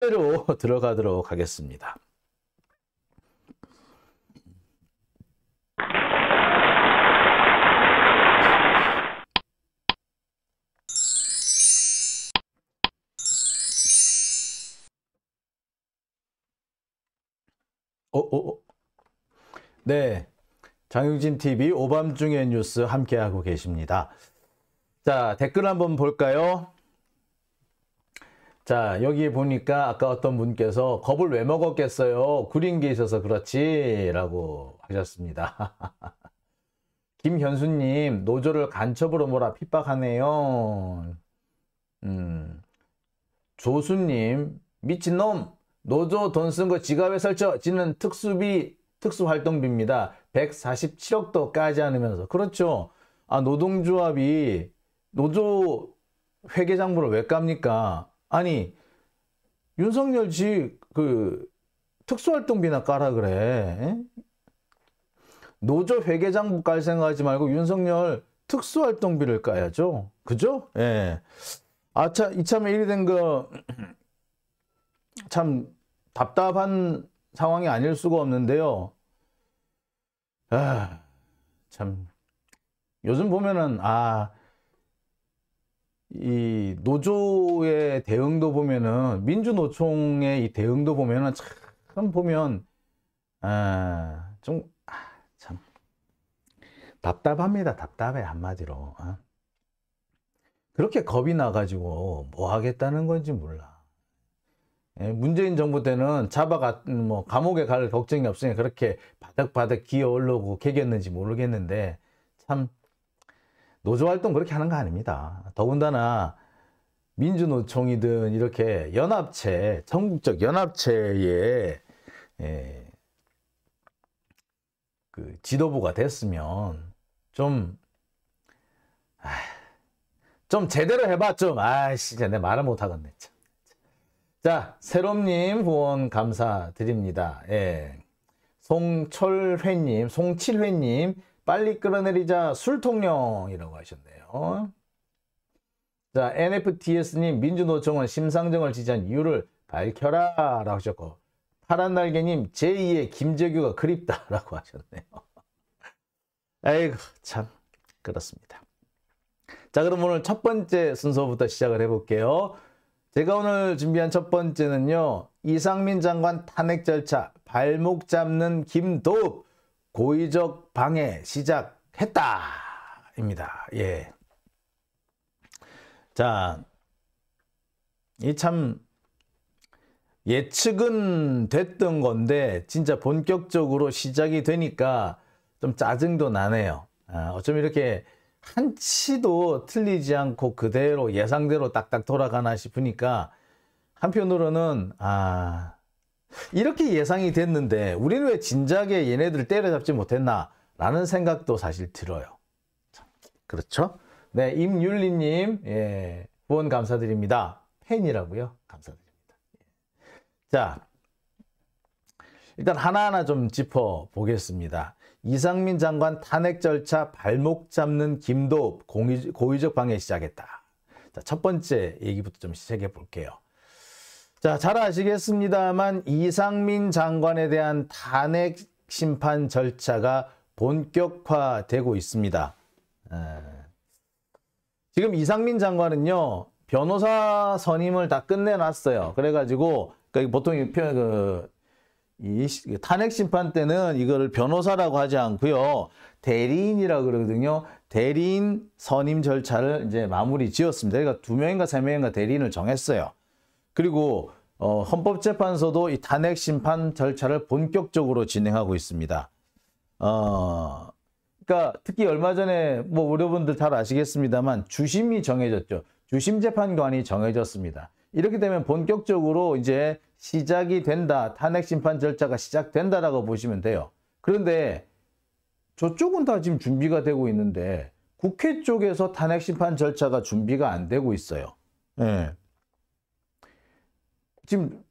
로 들어가도록 하겠습니다. 네, 장유진 TV 오밤중의 뉴스 함께하고 계십니다. 자, 댓글 한번 볼까요? 자, 여기 보니까 아까 어떤 분께서 겁을 왜 먹었겠어요? 구린 게 있어서 그렇지 라고 하셨습니다. 김현수님, 노조를 간첩으로 몰아 핍박하네요. 조수님, 미친놈, 노조 돈 쓴 거 지갑에 설쳐 지는 특수비, 특수활동비입니다. 147억도 까지 않으면서. 그렇죠. 아, 노동조합이 노조 회계장부를 왜 깝니까? 아니, 윤석열 특수활동비나 까라 그래. 에? 노조 회계장부 깔 생각하지 말고 윤석열 특수활동비를 까야죠. 그죠? 예. 아, 이참에 이리 된 거, 참 답답한 상황이 아닐 수가 없는데요. 아, 참. 요즘 보면은, 이 노조의 대응도 보면은, 민주노총의 이 대응도 보면은, 참 보면, 참, 답답합니다. 답답해, 한마디로. 그렇게 겁이 나가지고 뭐 하겠다는 건지 몰라. 문재인 정부 때는 뭐 감옥에 갈 걱정이 없으니까 그렇게 바득바득 기어 오르고 개겼는지 모르겠는데, 참, 노조활동 그렇게 하는 거 아닙니다. 더군다나 민주노총이든 이렇게 연합체, 전국적 연합체의 그 지도부가 됐으면 좀 제대로 해봐, 좀. 진짜 내 말을 못하겠네. 자, 새롬님 후원 감사드립니다. 예. 송칠회님, 빨리 끌어내리자 술통령이라고 하셨네요. 자, NFTS님, 민주노총은 심상정을 지지한 이유를 밝혀라 라고 하셨고, 파란날개님, 제2의 김재규가 그립다 라고 하셨네요. 아이고, 참, 그렇습니다. 자, 그럼 오늘 첫 번째 순서부터 시작을 해볼게요. 제가 오늘 준비한 첫 번째는요, 이상민 장관 탄핵 절차, 발목 잡는 김도읍, 고의적 방해 시작했다 입니다. 예. 자, 이 참 예측은 됐던 건데 진짜 본격적으로 시작이 되니까 좀 짜증도 나네요. 어쩜 이렇게 한치도 틀리지 않고 그대로 예상대로 딱딱 돌아가나 싶으니까, 한편으로는 이렇게 예상이 됐는데 우리는 왜 진작에 얘네들 때려잡지 못했나 라는 생각도 사실 들어요. 그렇죠? 네, 임율리님, 예, 후원 감사드립니다. 팬이라고요? 감사드립니다. 자, 일단 하나하나 좀 짚어보겠습니다. 이상민 장관 탄핵 절차 발목 잡는 김도읍, 고의적 방해 시작했다. 자, 첫 번째 얘기부터 좀 시작해 볼게요. 자, 잘 아시겠습니다만 이상민 장관에 대한 탄핵 심판 절차가 본격화되고 있습니다. 지금 이상민 장관은요, 변호사 선임을 다 끝내놨어요. 그래가지고 보통 이 탄핵 심판 때는 이거를 변호사라고 하지 않고요, 대리인이라고 그러거든요. 대리인 선임 절차를 이제 마무리 지었습니다. 그러니까 2명인가 3명인가 대리인을 정했어요. 그리고 헌법재판소도 이 탄핵 심판 절차를 본격적으로 진행하고 있습니다. 그러니까 특히 얼마 전에 뭐 여러분들 잘 아시겠습니다만 주심이 정해졌죠. 주심 재판관이 정해졌습니다. 이렇게 되면 본격적으로 이제 시작이 된다. 탄핵 심판 절차가 시작된다라고 보시면 돼요. 그런데 저쪽은 다 지금 준비가 되고 있는데 국회 쪽에서 탄핵 심판 절차가 준비가 안 되고 있어요. 예. 지금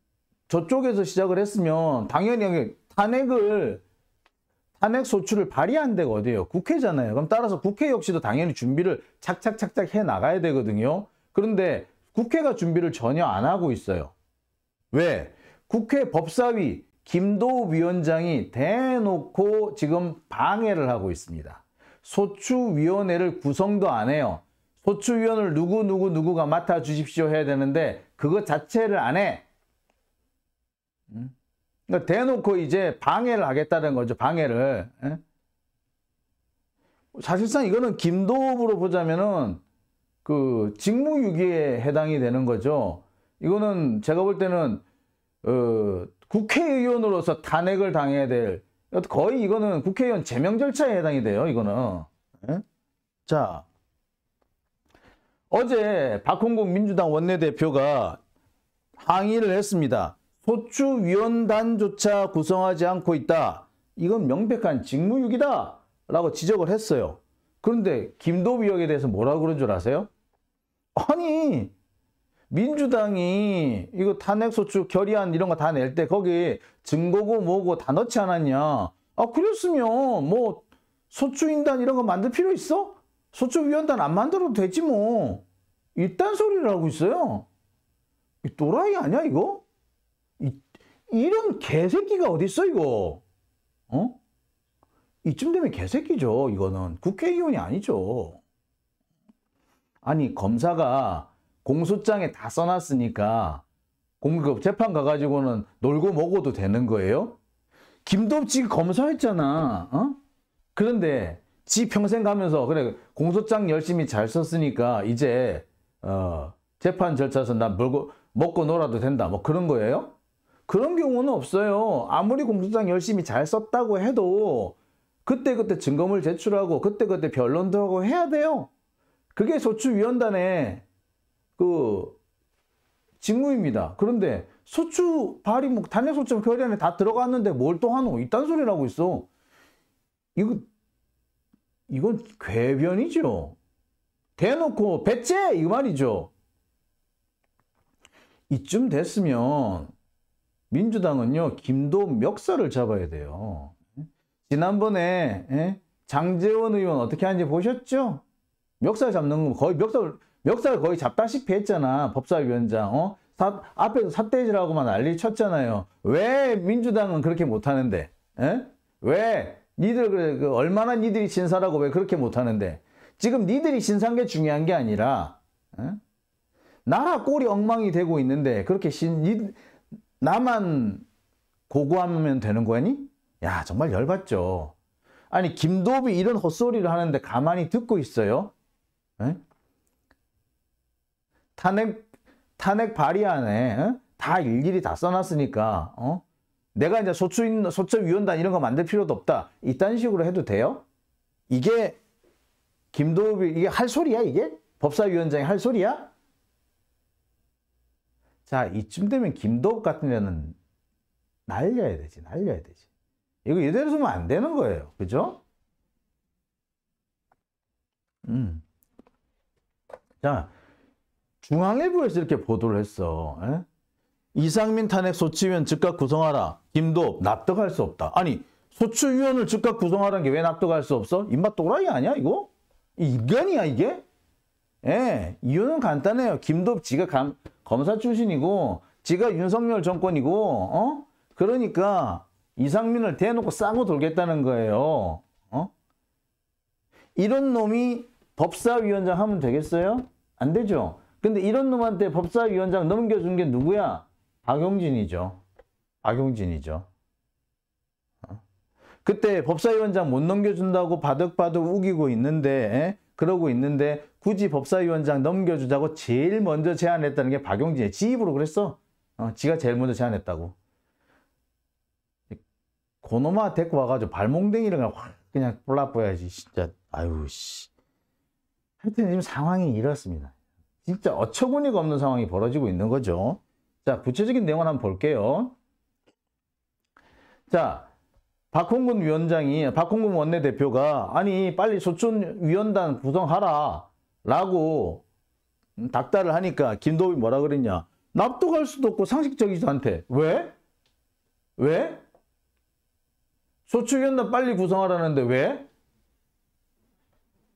저쪽에서 시작을 했으면 당연히 탄핵 소추를 발의한 데가 어디예요? 국회잖아요. 그럼 따라서 국회 역시도 당연히 준비를 착착착착 해 나가야 되거든요. 그런데 국회가 준비를 전혀 안 하고 있어요. 왜? 국회 법사위 김도읍 위원장이 대놓고 지금 방해를 하고 있습니다. 소추위원회를 구성도 안 해요. 소추위원을 누구가 맡아주십시오 해야 되는데 그것 자체를 안 해. 그러니까 대놓고 이제 방해를 하겠다는 거죠. 방해를. 사실상 이거는 김도읍으로 보자면은 그 직무유기에 해당이 되는 거죠. 이거는 제가 볼 때는 국회의원으로서 탄핵을 당해야 될, 거의 이거는 국회의원 제명 절차에 해당이 돼요. 이거는. 자, 어제 박홍국 민주당 원내대표가 항의를 했습니다. 소추위원단조차 구성하지 않고 있다. 이건 명백한 직무유기다 라고 지적을 했어요. 그런데 김도읍 의혹에 대해서 뭐라고 그런 줄 아세요? 아니, 민주당이 이거 탄핵소추 결의안 이런 거 다 낼 때 거기 증거고 뭐고 다 넣지 않았냐. 아, 그랬으면 뭐 소추인단 이런 거 만들 필요 있어? 소추위원단 안 만들어도 되지 뭐. 이딴 소리를 하고 있어요. 이 또라이 아니야 이거? 이런 개새끼가 어딨어 이거? 이쯤 되면 개새끼죠. 이거는 국회의원이 아니죠. 아니, 검사가 공소장에 다 써놨으니까 공급 재판 가가지고는 놀고 먹어도 되는 거예요? 김도읍 지 검사했잖아. 그런데 지 평생 가면서 그래 공소장 열심히 잘 썼으니까 이제 재판 절차에서 나 먹고 놀아도 된다 뭐 그런 거예요? 그런 경우는 없어요. 아무리 공소장 열심히 잘 썼다고 해도 그때그때 증거물 제출하고 그때그때 변론도 하고 해야 돼요. 그게 소추위원단의 그 직무입니다. 그런데 소추 발의 뭐 탄핵소추 결의안에 다 들어갔는데 뭘 또 하노? 이딴 소리를 하고 있어. 이건 궤변이죠. 대놓고 배째 이 말이죠. 이쯤 됐으면 민주당은요 김도읍 멱살을 잡아야 돼요. 지난번에 장제원 의원 어떻게 하는지 보셨죠? 멱살 잡는 거 거의 멱살 거의 잡다시피 했잖아. 법사위원장. 앞에서 삿대질하고만 난리 쳤잖아요. 왜 민주당은 그렇게 못하는데? 왜? 니들 얼마나 니들이 신사라고 왜 그렇게 못하는데? 지금 니들이 신사한 게 중요한 게 아니라 나라 꼴이 엉망이 되고 있는데 그렇게 나만 고고하면 되는 거니? 야, 정말 열받죠. 아니, 김도읍이 이런 헛소리를 하는데 가만히 듣고 있어요? 탄핵 발의안에 다 일일이 다 써놨으니까 내가 이제 소추위원단 이런 거 만들 필요도 없다. 이딴 식으로 해도 돼요? 이게 김도읍이 이게 할 소리야 이게? 법사위원장이 할 소리야? 자, 이쯤 되면 김도읍 같은 데는 날려야 되지. 이거 이대로 두면 안 되는 거예요. 그죠? 자, 중앙일보에서 이렇게 보도를 했어. 이상민 탄핵 소추위원 즉각 구성하라. 김도읍 납득할 수 없다. 아니, 소추위원을 즉각 구성하라는 게 왜 납득할 수 없어? 입맛 또라이 아니야 이거? 인간이야 이게? 이유는 간단해요. 김도읍 지가 검사 출신이고 지가 윤석열 정권이고 그러니까 이상민을 대놓고 싸고 돌겠다는 거예요. 이런 놈이 법사위원장 하면 되겠어요? 안 되죠. 근데 이런 놈한테 법사위원장 넘겨준 게 누구야? 박용진이죠. 그때 법사위원장 못 넘겨준다고 바득바득 우기고 있는데 그러고 있는데 굳이 법사위원장 넘겨주자고 제일 먼저 제안했다는 게 박용진이에요. 지 입으로 그랬어. 지가 제일 먼저 제안했다고. 고놈아 데리고 와가지고 발몽댕이를 그냥 골라봐야지 진짜. 아유 씨. 하여튼 지금 상황이 이렇습니다. 진짜 어처구니가 없는 상황이 벌어지고 있는 거죠. 자, 구체적인 내용을 한번 볼게요. 자, 박홍근 원내대표가 아니 빨리 소추위원단 구성하라 라고 닥달을 하니까 김도읍이 뭐라 그랬냐. 납득할 수도 없고 상식적이지도 않대. 왜? 소추위원단 빨리 구성하라는데 왜?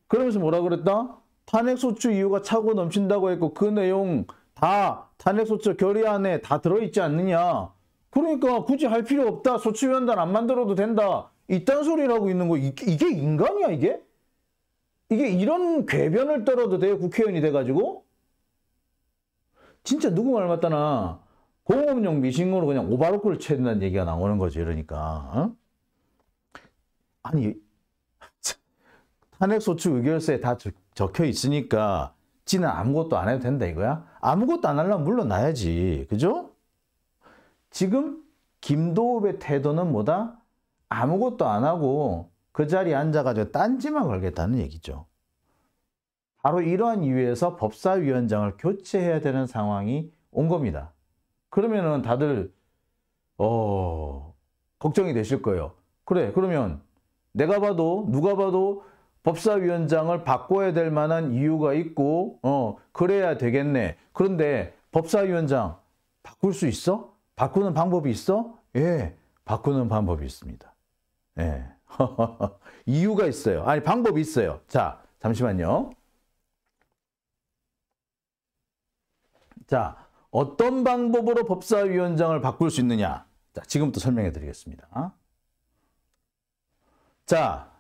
그러면서 뭐라 그랬다? 탄핵소추 이유가 차고 넘친다고 했고 그 내용 다 탄핵소추 결의안에 다 들어있지 않느냐. 그러니까 굳이 할 필요 없다. 소추위원단 안 만들어도 된다. 이딴 소리라고 있는 거. 이게 인간이야 이게? 이게 이런 궤변을 떨어도 돼요? 국회의원이 돼가지고? 진짜 누구 말 맞다나 공업용 미싱으로 그냥 오바로크를 쳐야 된다는 얘기가 나오는 거지. 이러니까. 어? 아니 탄핵소추 의결서에 다 적혀 있으니까 지는 아무것도 안 해도 된다 이거야? 아무것도 안 하려면 물러나야지. 그죠? 지금 김도읍의 태도는 뭐다? 아무것도 안 하고 그 자리에 앉아가지고 딴지만 걸겠다는 얘기죠. 바로 이러한 이유에서 법사위원장을 교체해야 되는 상황이 온 겁니다. 그러면은 다들 걱정이 되실 거예요. 그래, 그러면 내가 봐도 누가 봐도 법사위원장을 바꿔야 될 만한 이유가 있고 그래야 되겠네. 그런데 법사위원장 바꿀 수 있어? 바꾸는 방법이 있어? 예, 바꾸는 방법이 있습니다. 예. 이유가 있어요. 아니, 방법이 있어요. 자, 잠시만요. 자, 어떤 방법으로 법사위원장을 바꿀 수 있느냐? 자, 지금부터 설명해 드리겠습니다. 자,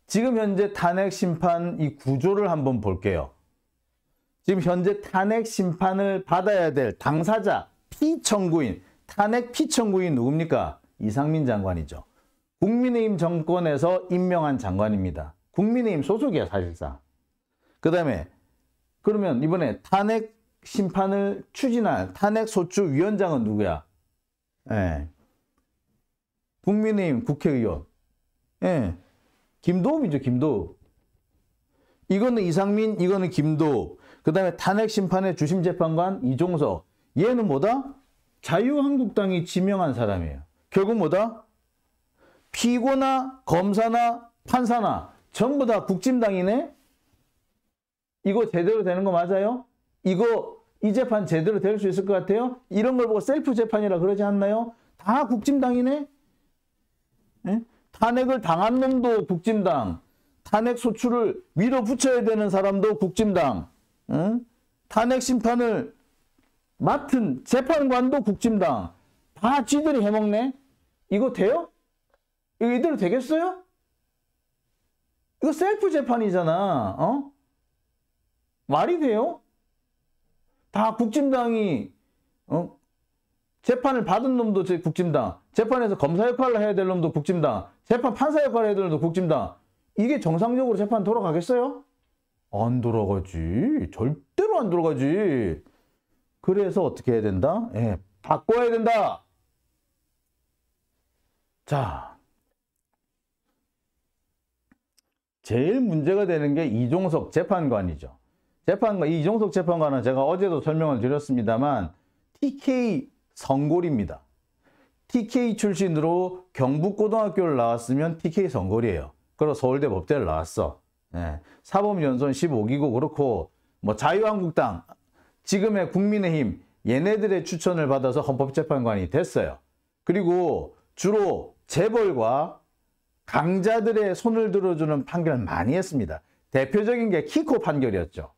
지금 현재 탄핵 심판 이 구조를 한번 볼게요. 지금 현재 탄핵 심판을 받아야 될 당사자, 피청구인, 탄핵 피청구인 누굽니까? 이상민 장관이죠. 국민의힘 정권에서 임명한 장관입니다. 국민의힘 소속이야, 사실상. 그 다음에 그러면 이번에 탄핵 심판을 추진할 탄핵소추위원장은 누구야? 예. 국민의힘 국회의원. 예. 김도읍이죠, 김도읍. 이거는 이상민, 이거는 김도읍. 그 다음에 탄핵심판의 주심재판관 이종석. 얘는 뭐다? 자유한국당이 지명한 사람이에요. 결국 뭐다? 피고나 검사나 판사나 전부 다 국진당이네? 이거 제대로 되는 거 맞아요? 이 재판 제대로 될 수 있을 것 같아요? 이런 걸 보고 셀프 재판이라 그러지 않나요? 다 국진당이네? 예? 탄핵을 당한 놈도 국진당, 탄핵 소추를 밀어붙여야 되는 사람도 국진당, 응? 탄핵 심판을 맡은 재판관도 국진당, 다 지들이 해먹네? 이거 돼요? 이거 이대로 되겠어요? 이거 셀프 재판이잖아. 말이 돼요? 다 국진당이 재판을 받은 놈도 국진당, 재판에서 검사 역할을 해야 될 놈도 국진당, 재판 판사 역할을 해야 될 놈도 국진당. 이게 정상적으로 재판 돌아가겠어요? 안 돌아가지. 절대로 안 돌아가지. 그래서 어떻게 해야 된다? 예, 바꿔야 된다. 자, 제일 문제가 되는 게 이종석 재판관이죠. 이 이종석 재판관은 제가 어제도 설명을 드렸습니다만 TK 성골입니다. TK 출신으로 경북고등학교를 나왔으면 TK 성골이에요. 그리고 서울대 법대를 나왔어. 예. 사법연수원 15기고 그렇고 뭐 자유한국당, 지금의 국민의힘 얘네들의 추천을 받아서 헌법재판관이 됐어요. 그리고 주로 재벌과 강자들의 손을 들어주는 판결을 많이 했습니다. 대표적인 게 키코 판결이었죠.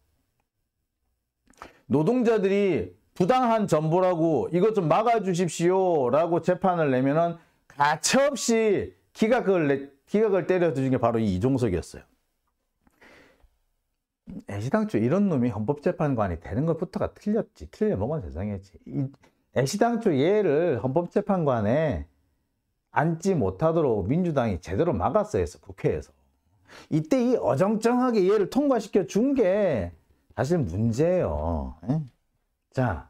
노동자들이 부당한 전보라고 이것 좀 막아주십시오 라고 재판을 내면은 가차없이 기각을 때려주는 게 바로 이 이종석이었어요. 애시당초 이런 놈이 헌법재판관이 되는 것부터가 틀렸지. 틀려먹은 세상이지. 애시당초 얘를 헌법재판관에 앉지 못하도록 민주당이 제대로 막았어야 했어, 국회에서. 이때 이 어정쩡하게 얘를 통과시켜 준 게 사실 문제예요. 자,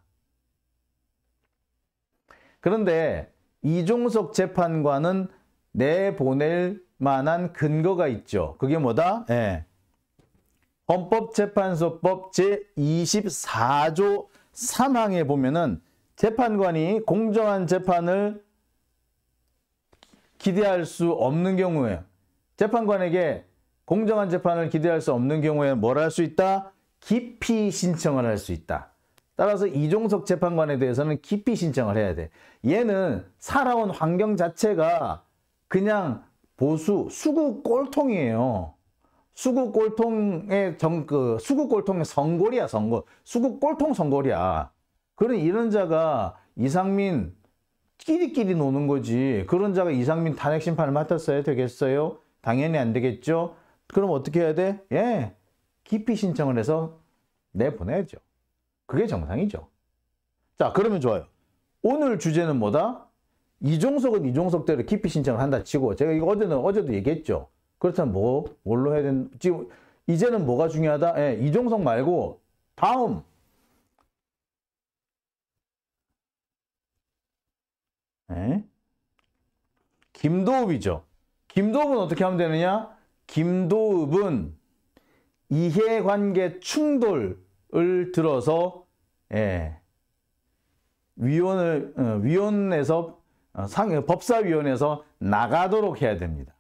그런데 이종석 재판관은 내보낼 만한 근거가 있죠. 그게 뭐다? 헌법재판소법 제24조 3항에 보면은 재판관이 공정한 재판을 기대할 수 없는 경우에, 재판관에게 공정한 재판을 기대할 수 없는 경우에 뭘 할 수 있다? 기피 신청을 할 수 있다. 따라서 이종석 재판관에 대해서는 기피 신청을 해야 돼. 얘는 살아온 환경 자체가 그냥 보수, 수구 꼴통이에요. 수구 꼴통의 수구 꼴통의 성골이야, 성골. 수구 꼴통 성골이야. 그런 이런 자가 이상민 끼리끼리 노는 거지. 그런 자가 이상민 탄핵 심판을 맡았어야 되겠어요? 당연히 안 되겠죠? 그럼 어떻게 해야 돼? 예. 기피 신청을 해서 내보내야죠. 그게 정상이죠. 자, 그러면 좋아요. 오늘 주제는 뭐다? 이종석은 이종석대로 기피 신청을 한다 치고, 제가 이거 어제도 얘기했죠. 그렇다면 뭘로 해야 되는, 지금, 이제는 뭐가 중요하다? 예, 이종석 말고, 다음. 예? 김도읍이죠. 김도읍은 어떻게 하면 되느냐? 김도읍은 이해관계 충돌을 들어서, 예, 법사위원회에서 나가도록 해야 됩니다.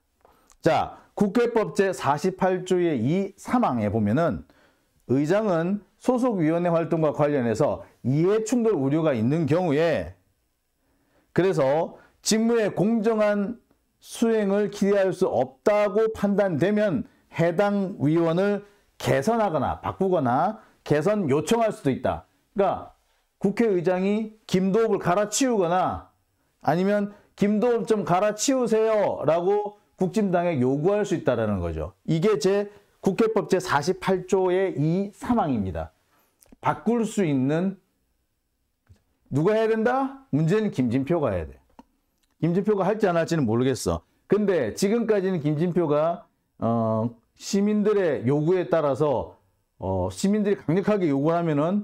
자, 국회법 제48조의 2 3항에 보면은 의장은 소속위원회 활동과 관련해서 이해충돌 우려가 있는 경우에 그래서 직무의 공정한 수행을 기대할 수 없다고 판단되면 해당 위원을 개선하거나 바꾸거나 개선 요청할 수도 있다. 그러니까 국회의장이 김도읍을 갈아치우거나 아니면 김도읍 좀 갈아치우세요 라고 국진당에 요구할 수 있다는 거죠. 이게 국회법 제48조의 2 3항입니다. 바꿀 수 있는, 누가 해야 된다? 문제는 김진표가 해야 돼. 김진표가 할지 안 할지는 모르겠어. 근데 지금까지는 김진표가 시민들의 요구에 따라서 시민들이 강력하게 요구를 하면은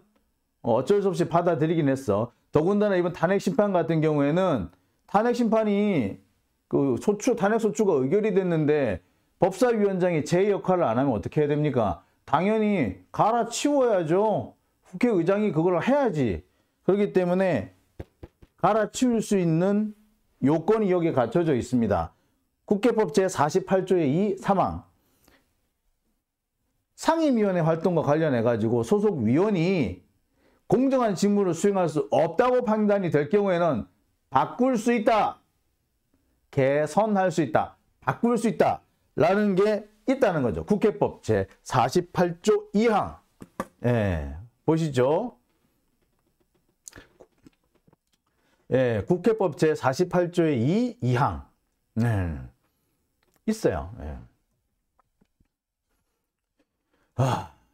어쩔 수 없이 받아들이긴 했어. 더군다나 이번 탄핵 심판 같은 경우에는 탄핵 심판이 탄핵 소추가 의결이 됐는데 법사위원장이 제 역할을 안 하면 어떻게 해야 됩니까? 당연히 갈아치워야죠. 국회의장이 그걸 해야지. 그렇기 때문에 갈아치울 수 있는 요건이 여기에 갖춰져 있습니다. 국회법 제48조의 2 3항. 상임위원회 활동과 관련해 가지고 소속 위원이 공정한 직무를 수행할 수 없다고 판단이 될 경우에는 바꿀 수 있다. 개선할 수 있다. 바꿀 수 있다. 라는 게 있다는 거죠. 국회법 제48조 2항. 예, 보시죠. 예, 국회법 제48조의 2항. 있어요. 예.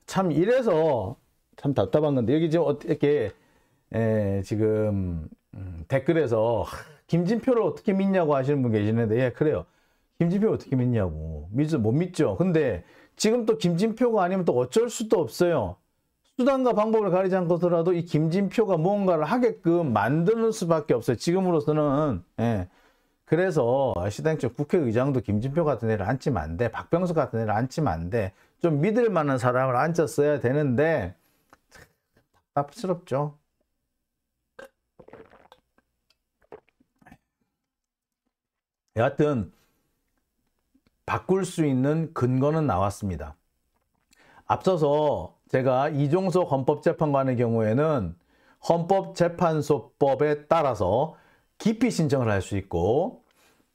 참 이래서 참 답답한 건데 여기 지금 어떻게 지금 댓글에서 김진표를 어떻게 믿냐고 하시는 분 계시는데, 예, 그래요. 김진표 어떻게 믿냐고. 못 믿죠. 근데 지금 또 김진표가 아니면 또 어쩔 수도 없어요. 수단과 방법을 가리지 않고서라도 이 김진표가 무언가를 하게끔 만드는 수밖에 없어요. 지금으로서는. 예. 그래서 시당초 국회의장도 김진표 같은 애를 앉히면 안 돼. 박병석 같은 애를 앉히면 안 돼. 좀 믿을 만한 사람을 앉혔어야 되는데 답답스럽죠. 여하튼 바꿀 수 있는 근거는 나왔습니다. 앞서서 제가 이종석 헌법재판관의 경우에는 헌법재판소법에 따라서 기피 신청을 할 수 있고,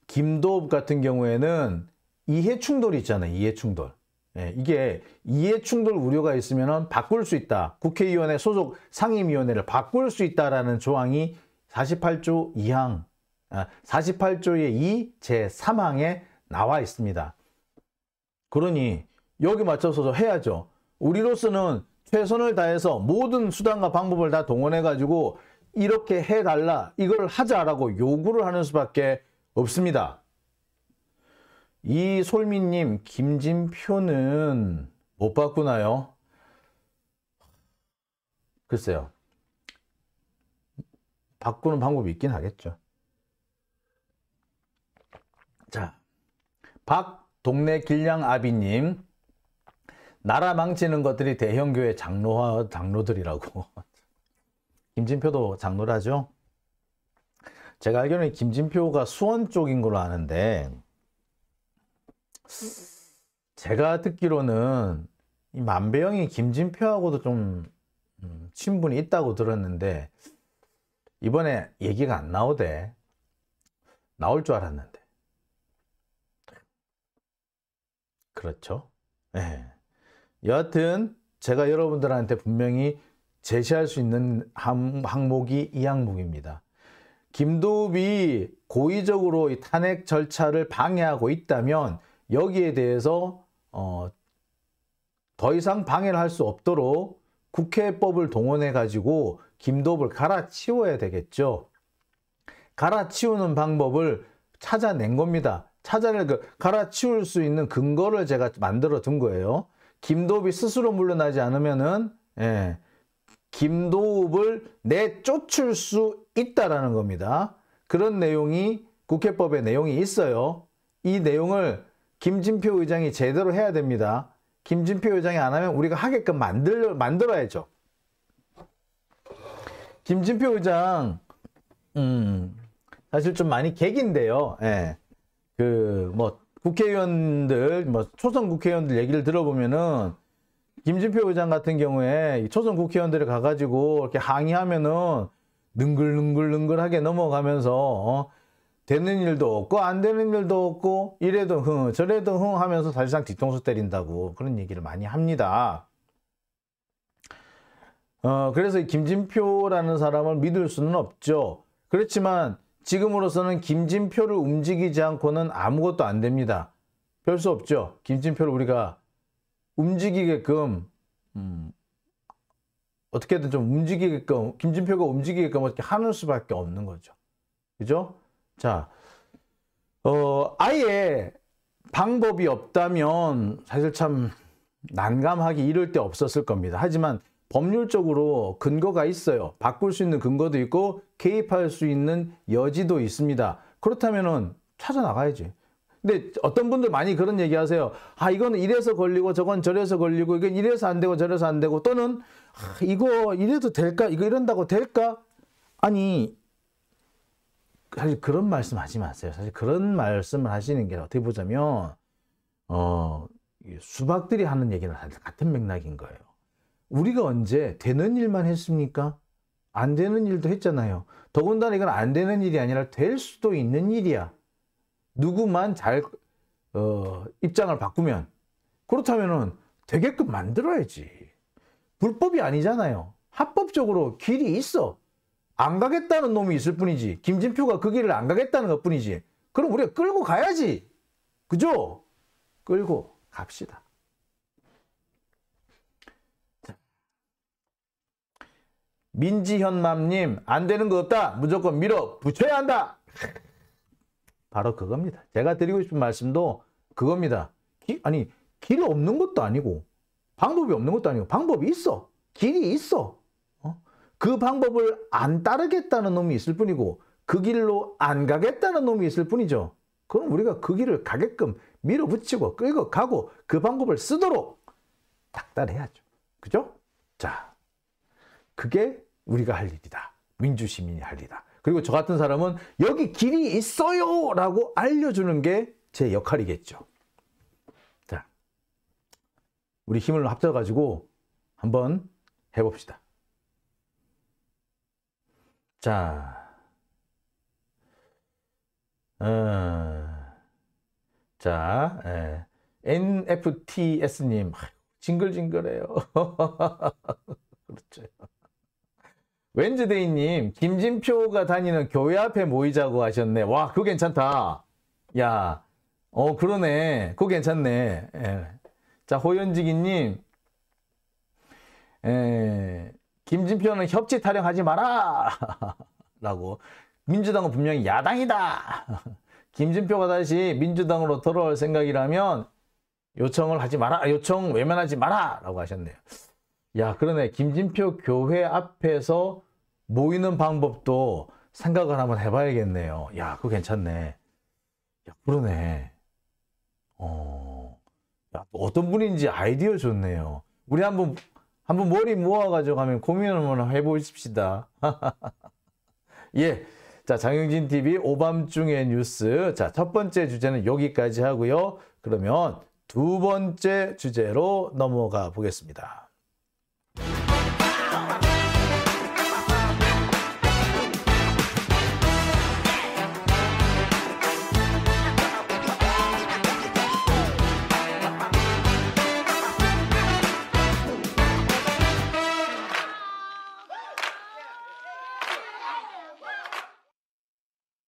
김도읍 같은 경우에는 이해충돌이 있잖아요. 이해충돌. 예, 이게 이해충돌 우려가 있으면 바꿀 수 있다. 국회의원회 소속 상임위원회를 바꿀 수 있다라는 조항이 48조 2항, 48조의 2 제3항에 나와 있습니다. 그러니 여기 맞춰서 해야죠. 우리로서는 최선을 다해서 모든 수단과 방법을 다 동원해가지고 이렇게 해달라, 이걸 하자라고 요구를 하는 수밖에 없습니다. 이솔미님, 김진표는 못 바꾸나요? 글쎄요. 바꾸는 방법이 있긴 하겠죠. 자, 동네 길냥아비님, 나라 망치는 것들이 대형교회 장로들이라고. 김진표도 장로라죠? 제가 알기로는 김진표가 수원 쪽인 걸로 아는데, 제가 듣기로는 이 만배영이 김진표하고도 좀 친분이 있다고 들었는데 이번에 얘기가 안 나오대. 나올 줄 알았는데. 그렇죠. 예. 여하튼 제가 여러분들한테 분명히 제시할 수 있는 항목이 이 항목입니다. 김도읍이 고의적으로 이 탄핵 절차를 방해하고 있다면 여기에 대해서 더 이상 방해를 할 수 없도록 국회법을 동원해 가지고 김도읍을 갈아치워야 되겠죠. 갈아치우는 방법을 찾아낸 겁니다. 갈아치울 수 있는 근거를 제가 만들어 둔 거예요. 김도읍이 스스로 물러나지 않으면은 김도읍을 내쫓을 수 있다라는 겁니다. 그런 내용이 국회법에 내용이 있어요. 이 내용을 김진표 의장이 제대로 해야 됩니다. 김진표 의장이 안 하면 우리가 하게끔 만들어야죠. 김진표 의장 사실 좀 많이 객인데요. 국회의원들, 초선 국회의원들 얘기를 들어보면은 김진표 의장 같은 경우에 초선 국회의원들이 가가지고 이렇게 항의하면은 능글능글능글하게 넘어가면서 되는 일도 없고 안 되는 일도 없고 이래도 흥 저래도 흥 하면서 사실상 뒤통수 때린다고 그런 얘기를 많이 합니다. 그래서 김진표라는 사람을 믿을 수는 없죠. 그렇지만 지금으로서는 김진표를 움직이지 않고는 아무것도 안 됩니다. 별 수 없죠. 김진표를 우리가 움직이게끔 어떻게든 좀 움직이게끔 김진표가 움직이게끔 어떻게 하는 수밖에 없는 거죠. 그죠? 자, 아예 방법이 없다면 사실 참 난감하기 이를 데 없었을 겁니다. 하지만 법률적으로 근거가 있어요. 바꿀 수 있는 근거도 있고 개입할 수 있는 여지도 있습니다. 그렇다면은 찾아 나가야지. 근데 어떤 분들 많이 그런 얘기 하세요. 이거는 이래서 걸리고 저건 저래서 걸리고 이건 이래서 안 되고 저래서 안 되고 또는 이거 이래도 될까? 이거 이런다고 될까? 아니 사실 그런 말씀 하지 마세요. 사실 그런 말씀을 하시는 게 어떻게 보자면 수박들이 하는 얘기는 같은 맥락인 거예요. 우리가 언제 되는 일만 했습니까? 안 되는 일도 했잖아요. 더군다나 이건 안 되는 일이 아니라 될 수도 있는 일이야. 누구만 잘 입장을 바꾸면 그렇다면은 되게끔 만들어야지. 불법이 아니잖아요. 합법적으로 길이 있어. 안 가겠다는 놈이 있을 뿐이지. 김진표가 그 길을 안 가겠다는 것 뿐이지. 그럼 우리가 끌고 가야지. 그죠? 끌고 갑시다. 민지현맘님, 안 되는 거 없다. 무조건 밀어붙여야 한다. 바로 그겁니다. 제가 드리고 싶은 말씀도 그겁니다. 길이 없는 것도 아니고 방법이 없는 것도 아니고 방법이 있어. 길이 있어. 그 방법을 안 따르겠다는 놈이 있을 뿐이고 그 길로 안 가겠다는 놈이 있을 뿐이죠. 그럼 우리가 그 길을 가게끔 밀어붙이고 끌고 가고 그 방법을 쓰도록 닥달해야죠. 그죠? 자, 그게 우리가 할 일이다. 민주시민이 할 일이다. 그리고 저 같은 사람은 여기 길이 있어요! 라고 알려주는 게 제 역할이겠죠. 자, 우리 힘을 합쳐가지고 한번 해봅시다. 자, NFTS님, 징글징글해요. 그렇죠. 웬즈데이님, 김진표가 다니는 교회 앞에 모이자고 하셨네. 와, 그거 괜찮다. 야, 그러네. 그거 괜찮네. 자, 호연지기님, 김진표는 협치 타령하지 마라. 라고. 민주당은 분명히 야당이다. 김진표가 다시 민주당으로 돌아올 생각이라면 요청을 하지 마라. 요청 외면하지 마라. 라고 하셨네요. 야, 그러네. 김진표 교회 앞에서 모이는 방법도 생각을 한번 해봐야겠네요. 야, 그거 괜찮네. 야, 그러네. 야, 어떤 분인지 아이디어 좋네요. 우리 한번 머리 모아가지고 하면 고민을 한번 해보십시다. 예. 자, 장영진 TV 오밤중의 뉴스. 자, 첫 번째 주제는 여기까지 하고요. 그러면 두 번째 주제로 넘어가 보겠습니다.